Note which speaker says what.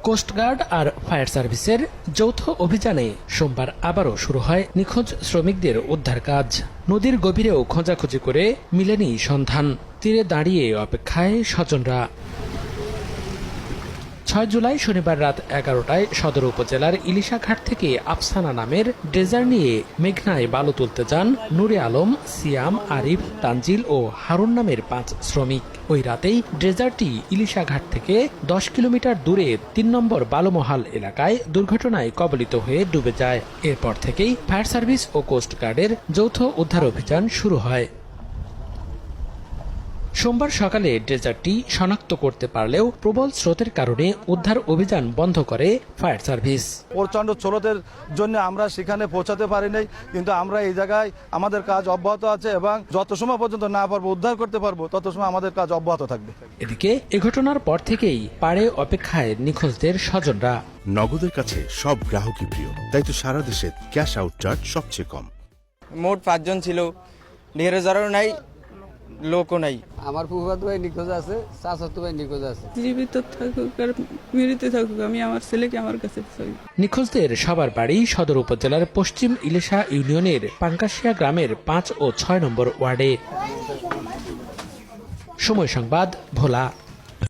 Speaker 1: Coast guard আর fire সার্ভিসের যৌথ অভিযানে সোমবার আবারও শুরু হয় নিখোঁজ শ্রমিকদের উদ্ধার কাজ। নদীর গভীরেও খোঁজাখুঁজি করে মিলেনি সন্ধান। তীরে দাঁড়িয়ে অপেক্ষায় স্বজনরা। ৬ জুলাই শনিবার রাত ১১টায় সদর উপজেলার ইলিশাঘাট থেকে আফসানা নামের ড্রেজার নিয়ে মেঘনায় বালু তুলতে যান নূরে আলম, সিয়াম, আরিফ, তানজিল ও হারুন নামের ৫ শ্রমিক। ওই রাতেই ড্রেজারটি ইলিশাঘাট থেকে ১০ কিলোমিটার দূরে ৩ নম্বর বালুমহাল এলাকায় দুর্ঘটনায় কবলিত হয়ে ডুবে যায়। এরপর থেকেই ফায়ার সার্ভিস ও কোস্টগার্ডের যৌথ উদ্ধার অভিযান শুরু হয়। সোমবার সকালে ড্রেজারটি শনাক্ত করতে পারলেও প্রবল স্রোতের কারণে উদ্ধার অভিযান বন্ধ করে ফায়ার সার্ভিস।
Speaker 2: প্রচণ্ড স্রোতের জন্য আমরা সেখানে পৌঁছাতে পারি নাই, কিন্তু আমরা এই জায়গায় আমাদের কাজ অব্যাহত আছে এবং যত সময় পর্যন্ত না পারবো উদ্ধার করতে পারবো তত সময় আমাদের কাজ অব্যাহত থাকবে।
Speaker 1: এদিকে এ ঘটনার পর থেকেই পাড়ে অপেক্ষায় নিখোঁজদের স্বজনরা।
Speaker 3: নগদের কাছে সব গ্রাহকই প্রিয়, তাই তো সারা দেশে ক্যাশ আউট চার্জ সবচেয়ে কম।
Speaker 4: মোট ৫ জন ছিল, ঢেরেজারও নাই, লোকও নাই।
Speaker 5: আমার ফুফাতো ভাই নিখোঁজ আছে, চাচাতো ভাই নিখোঁজ আছে।
Speaker 6: জীবিত থাকুক আর মৃত থাকুক, আমি আমার ছেলেকে আমার কাছে চাই।
Speaker 1: নিখোঁজদের সবার বাড়ি সদর উপজেলার পশ্চিম ইলিশা ইউনিয়নের পাঙ্কাশিয়া গ্রামের ৫ ও ৬ নম্বর ওয়ার্ডে। সময় সংবাদ, ভোলা।